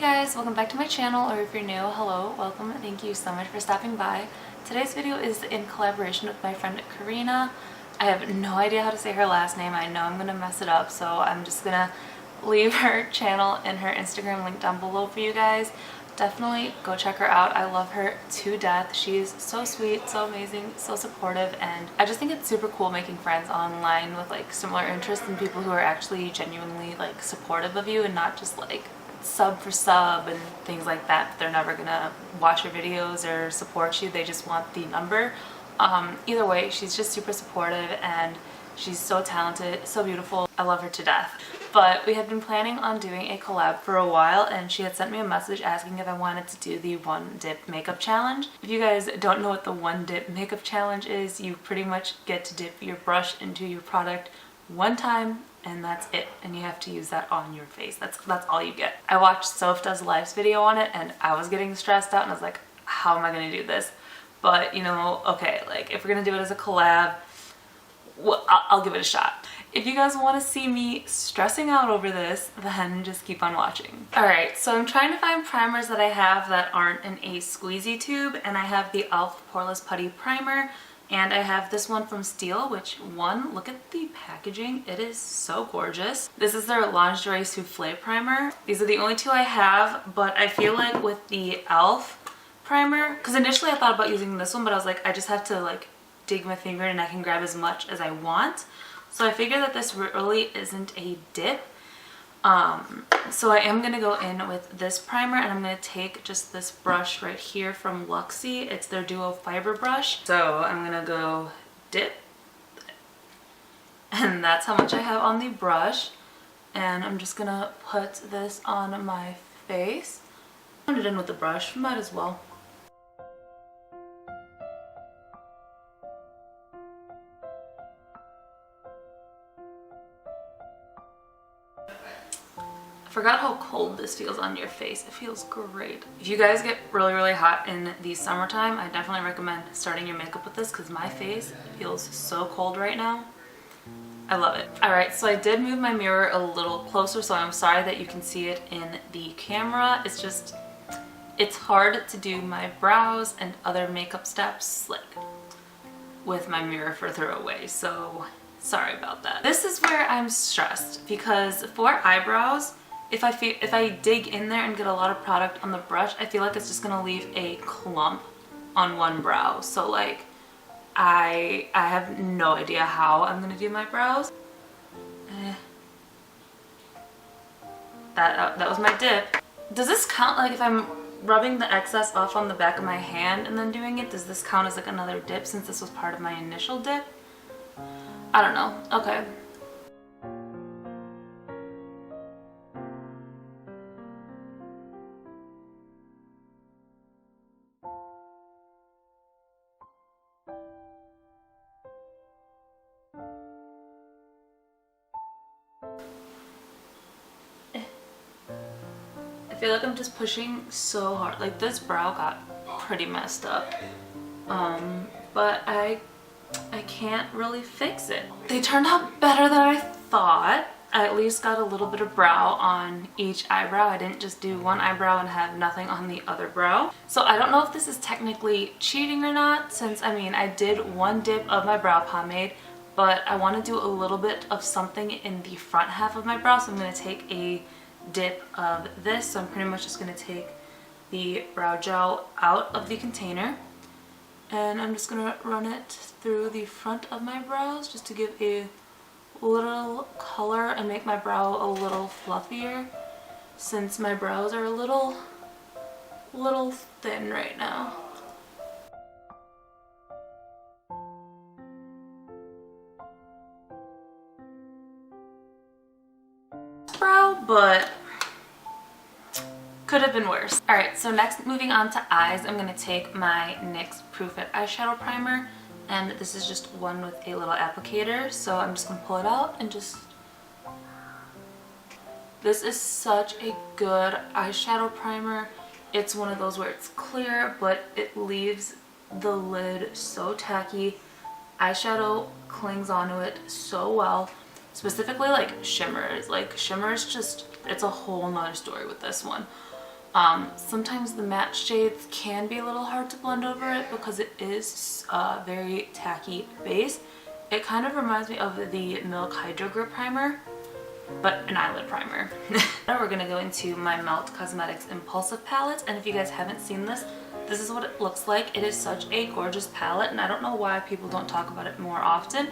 guys, welcome back to my channel, or if you're new, hello, welcome, thank you so much for stopping by. Today's video is in collaboration with my friend Karina. I have no idea how to say her last name. I know I'm gonna mess it up, so I'm just gonna leave her channel and her Instagram link down below for you guys. Definitely go check her out. I love her to death. She's so sweet, so amazing, so supportive, and I just think it's super cool making friends online with like similar interests and people who are actually genuinely like supportive of you and not just like sub for sub and things like that. They're never gonna watch your videos or support you. They just want the number. Either way, she's just super supportive and she's so talented, so beautiful. I love her to death. But we had been planning on doing a collab for a while, and she had sent me a message asking if I wanted to do the one dip makeup challenge. If you guys don't know what the one dip makeup challenge is, you pretty much get to dip your brush into your product one time and that's it, and you have to use that on your face. That's all you get. I watched Soph does Life's video on it and I was getting stressed out and I was like, how am I gonna do this? But you know, okay, like if we're gonna do it as a collab, well, I'll give it a shot. If you guys want to see me stressing out over this, then just keep on watching. Alright, so I'm trying to find primers that I have that aren't in a squeezy tube, and I have the e.l.f. Poreless Putty Primer, and I have this one from Steel, which look at the packaging. It is so gorgeous. This is their Lingerie Souffle Primer. These are the only two I have, but I feel like with the e.l.f. primer, because initially I thought about using this one, but I was like, I just have to like dig my finger and I can grab as much as I want. So I figured that this really isn't a dip. So I am going to go in with this primer, and I'm going to take just this brush right here from Luxie. It's their Duo Fiber brush. So I'm going to go dip. And that's how much I have on the brush. And I'm just going to put this on my face. Put it in with the brush, might as well. I forgot how cold this feels on your face. It feels great. If you guys get really hot in the summertime, I definitely recommend starting your makeup with this because my face feels so cold right now. I love it. Alright, so I did move my mirror a little closer, so I'm sorry that you can see it in the camera. It's hard to do my brows and other makeup steps like with my mirror further away, so sorry about that. This is where I'm stressed because for eyebrows, if I dig in there and get a lot of product on the brush, I feel like it's just gonna leave a clump on one brow. So like I have no idea how I'm gonna do my brows. That was my dip. Does this count, like if I'm rubbing the excess off on the back of my hand and then doing it, does this count as like another dip since this was part of my initial dip? I don't know. Okay. I feel like I'm just pushing so hard. Like this brow got pretty messed up. But I can't really fix it. They turned out better than I thought. I at least got a little bit of brow on each eyebrow. I didn't just do one eyebrow and have nothing on the other brow. So I don't know if this is technically cheating or not, since I mean I did one dip of my brow pomade, but I want to do a little bit of something in the front half of my brow, so I'm going to take a dip of this. So I'm pretty much just going to take the brow gel out of the container and I'm just going to run it through the front of my brows just to give a little color and make my brow a little fluffier, since my brows are a little thin right now. Brow, but could have been worse. Alright, so next, moving on to eyes, I'm going to take my NYX Proof It eyeshadow primer, and this is just one with a little applicator, so I'm just going to pull it out and just... This is such a good eyeshadow primer. It's one of those where it's clear, but it leaves the lid so tacky. Eyeshadow clings onto it so well. Specifically like shimmers. Like shimmers just, it's a whole nother story with this one. Sometimes the matte shades can be a little hard to blend over it because it is a very tacky base. It kind of reminds me of the Milk Hydro Grip Primer, but an eyelid primer. Now we're gonna go into my Melt Cosmetics Impulsive Palette, and if you guys haven't seen this, this is what it looks like. It is such a gorgeous palette, and I don't know why people don't talk about it more often.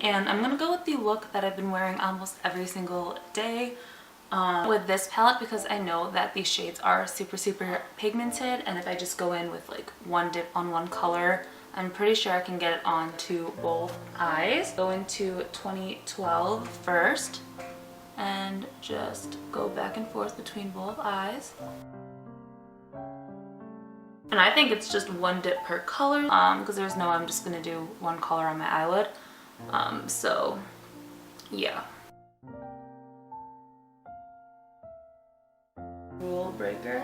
And I'm gonna go with the look that I've been wearing almost every single day with this palette, because I know that these shades are super pigmented, and if I just go in with like one dip on one color, I'm pretty sure I can get it onto both eyes. Go into 2012 first and just go back and forth between both eyes. And I think it's just one dip per color because there's no, I'm just gonna do one color on my eyelid. So yeah. Rule breaker.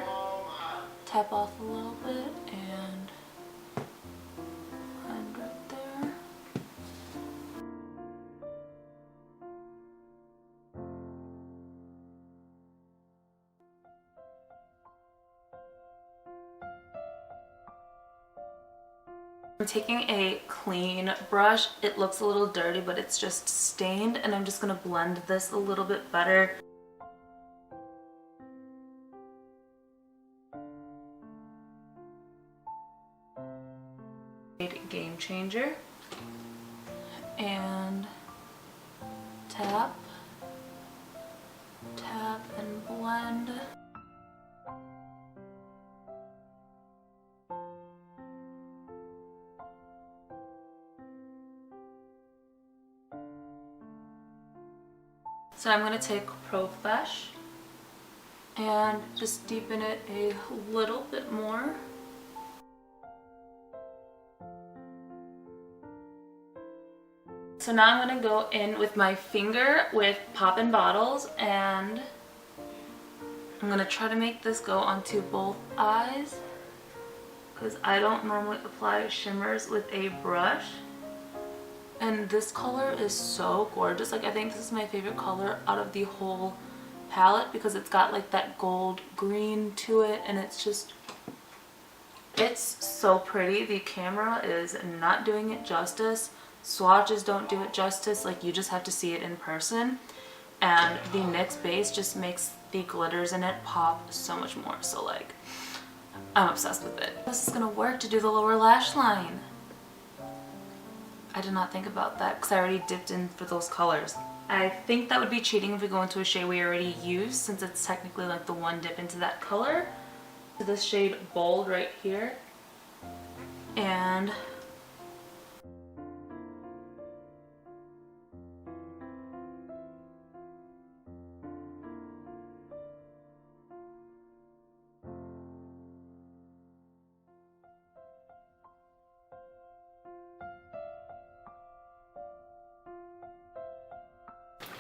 Tap off a little bit and blend right there. I'm taking a clean brush. It looks a little dirty, but it's just stained, and I'm just gonna blend this a little bit better. Game Changer, and tap, tap, and blend. So I'm going to take Profesh and just deepen it a little bit more. So now I'm going to go in with my finger with Poppin' Bottles, and I'm going to try to make this go onto both eyes because I don't normally apply shimmers with a brush. And this color is so gorgeous. Like, I think this is my favorite color out of the whole palette because it's got like that gold green to it, and it's just, it's so pretty. The camera is not doing it justice. Swatches don't do it justice. Like, you just have to see it in person. And the NYX base just makes the glitters in it pop so much more. So like, I'm obsessed with it. This is gonna work to do the lower lash line. I did not think about that because I already dipped in for those colors. I think that would be cheating if we go into a shade we already used, since it's technically like the one dip into that color. So this shade Bold right here. And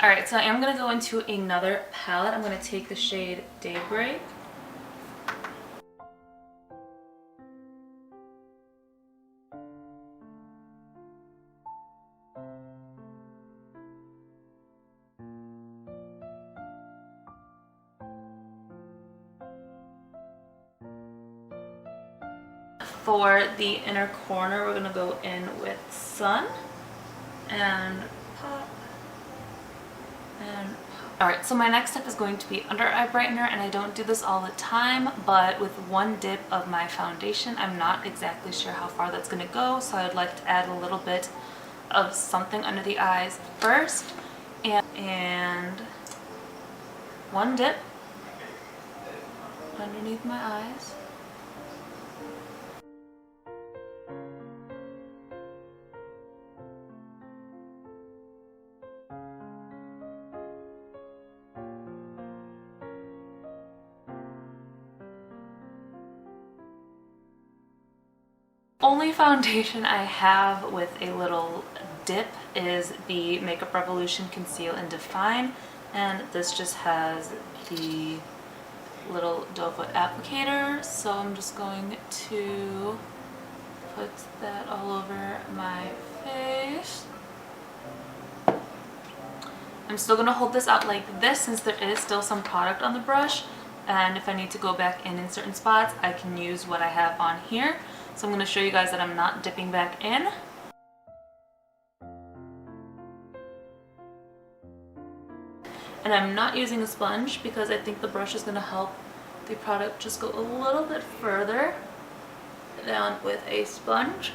alright, so I am going to go into another palette. I'm going to take the shade Daybreak. For the inner corner, we're going to go in with Sun and pop. Alright, so my next step is going to be under eye brightener, and I don't do this all the time, but with one dip of my foundation, I'm not exactly sure how far that's going to go, so I would like to add a little bit of something under the eyes first, and one dip underneath my eyes. Only foundation I have with a little dip is the Makeup Revolution Conceal and Define, and this just has the little doe foot applicator, so I'm just going to put that all over my face. I'm still going to hold this out like this since there is still some product on the brush, and if I need to go back in certain spots, I can use what I have on here. So I'm going to show you guys that I'm not dipping back in. And I'm not using a sponge because I think the brush is going to help the product just go a little bit further down with a sponge.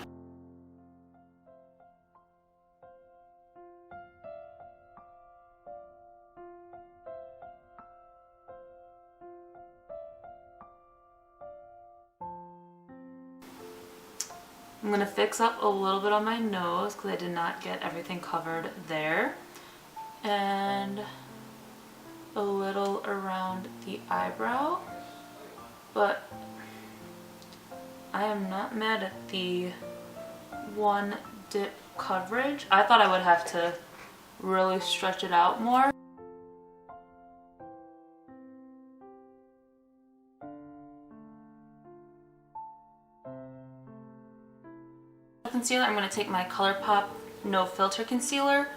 I'm going to fix up a little bit on my nose because I did not get everything covered there. And a little around the eyebrow. But I am not mad at the one dip coverage. I thought I would have to really stretch it out more. Concealer, I'm going to take my ColourPop No Filter Concealer.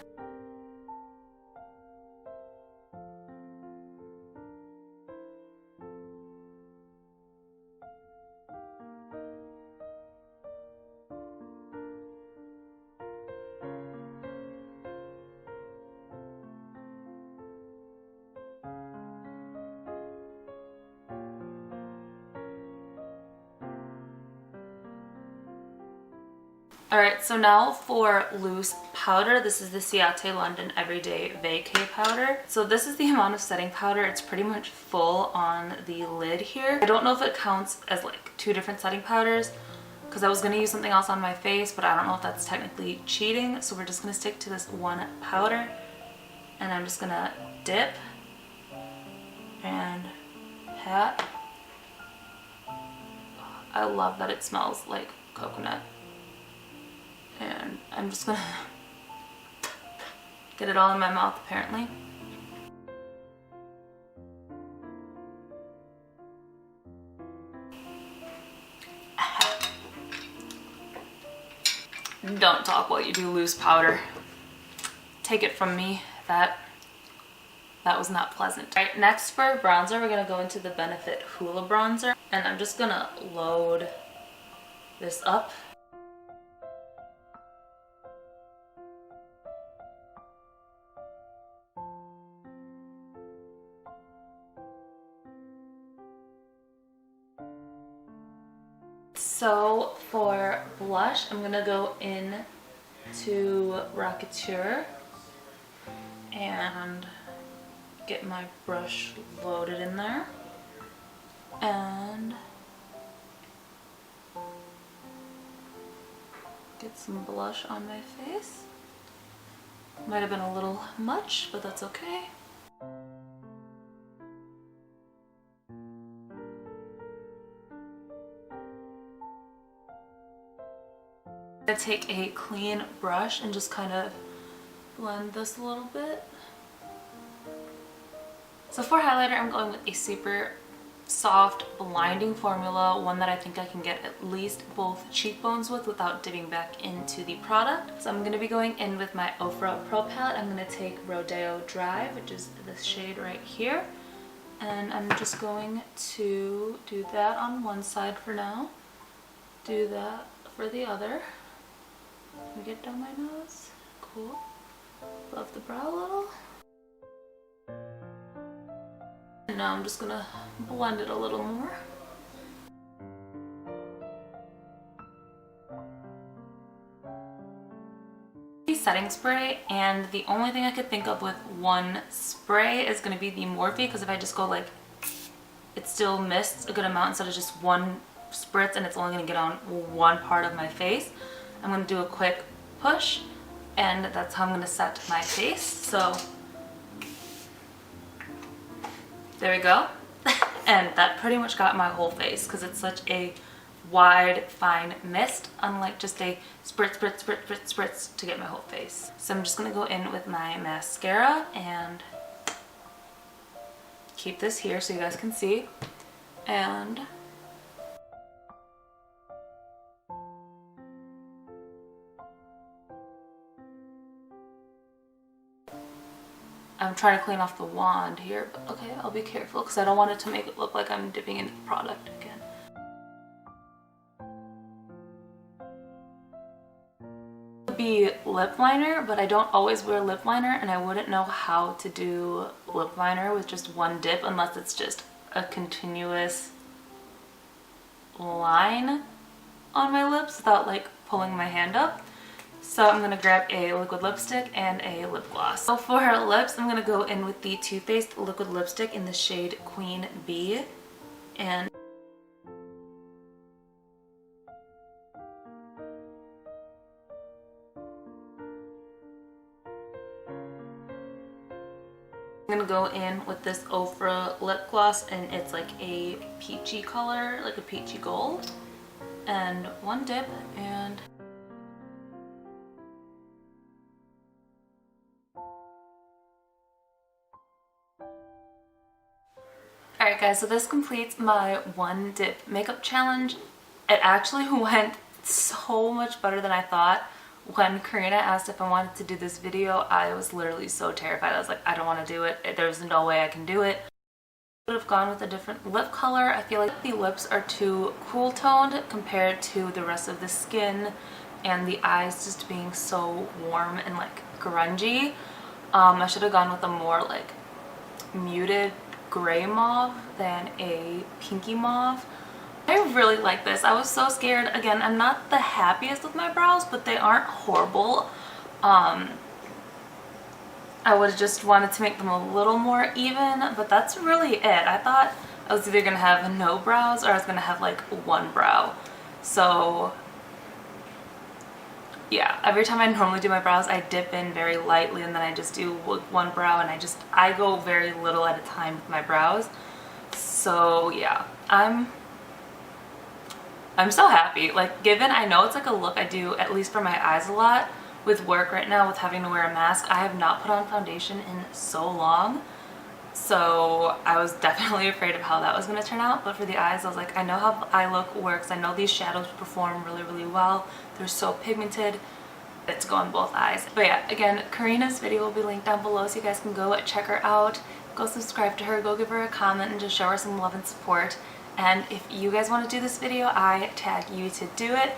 Alright, so now for loose powder. This is the Ciate London Everyday Vacay powder. So this is the amount of setting powder. It's pretty much full on the lid here. I don't know if it counts as like 2 different setting powders because I was going to use something else on my face, but I don't know if that's technically cheating. So we're just going to stick to this one powder, and I'm just going to dip and pat. I love that it smells like coconut. And I'm just gonna get it all in my mouth apparently. Don't talk while you do loose powder. Take it from me, that was not pleasant. Alright, next for bronzer, we're gonna go into the Benefit Hoola bronzer, and I'm just gonna load this up. So for blush, I'm gonna go in to Rocketeur and get my brush loaded in there and get some blush on my face. Might have been a little much, but that's okay. I'm gonna take a clean brush and just kind of blend this a little bit. So for highlighter, I'm going with a super soft blinding formula, one that I think I can get at least both cheekbones with without dipping back into the product. So I'm going to be going in with my Ofra Pro palette. I'm going to take Rodeo Drive, which is this shade right here, and I'm just going to do that on one side for now, do that for the other. Let me get down my nose. Cool. Above the brow a little. And now I'm just gonna blend it a little more. Setting spray, and the only thing I could think of with one spray is going to be the Morphe, because if I just go like, it still mists a good amount instead of just one spritz, and it's only going to get on one part of my face. I'm going to do a quick push, and that's how I'm going to set my face. So there we go. And that pretty much got my whole face because it's such a wide, fine mist, unlike just a spritz, spritz, spritz, spritz, spritz to get my whole face. So I'm just going to go in with my mascara and keep this here so you guys can see. And I'm trying to clean off the wand here, but okay, I'll be careful because I don't want it to make it look like I'm dipping into the product again. Be lip liner, but I don't always wear lip liner, and I wouldn't know how to do lip liner with just one dip unless it's just a continuous line on my lips without like pulling my hand up. So I'm gonna grab a liquid lipstick and a lip gloss. So for her lips, I'm gonna go in with the Too Faced liquid lipstick in the shade Queen Bee, and I'm gonna go in with this Ofra lip gloss, and it's like a peachy color, like a peachy gold. And one dip, and alright guys, so this completes my one dip makeup challenge. It actually went so much better than I thought. When Karina asked if I wanted to do this video, I was literally so terrified. I was like, I don't want to do it. There's no way I can do it. I would have gone with a different lip color. I feel like the lips are too cool toned compared to the rest of the skin, and the eyes just being so warm and like grungy. I should have gone with a more like muted gray mauve than a pinky mauve. I really like this. I was so scared. Again, I'm not the happiest with my brows, but they aren't horrible. I would have just wanted to make them a little more even, but that's really it. I thought I was either gonna have no brows or I was gonna have like one brow. So yeah, every time I normally do my brows, I dip in very lightly and then I just do one brow, and I go very little at a time with my brows. So yeah, I'm so happy. Like, given I know it's like a look I do at least for my eyes a lot with work right now, with having to wear a mask. I have not put on foundation in so long, so I was definitely afraid of how that was going to turn out. But for the eyes, I was like, I know how eye look works. I know these shadows perform really well. They're so pigmented. It's go on both eyes. But yeah, again, Karina's video will be linked down below, so you guys can go check her out, go subscribe to her, go give her a comment, and just show her some love and support. And if you guys want to do this video, I tag you to do it,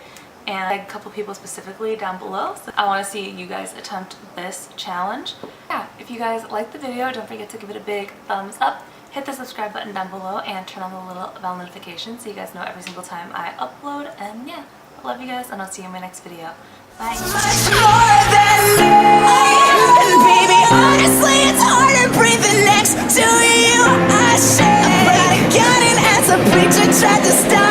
and I tag a couple people specifically down below. So I want to see you guys attempt this challenge. Yeah, if you guys like the video, don't forget to give it a big thumbs up, hit the subscribe button down below, and turn on the little bell notification so you guys know every single time I upload. And yeah, I love you guys, and I'll see you in my next video. Bye. Much more than and baby, honestly, it's harder breathing next to you. I should put a gun in as a preacher tried to stop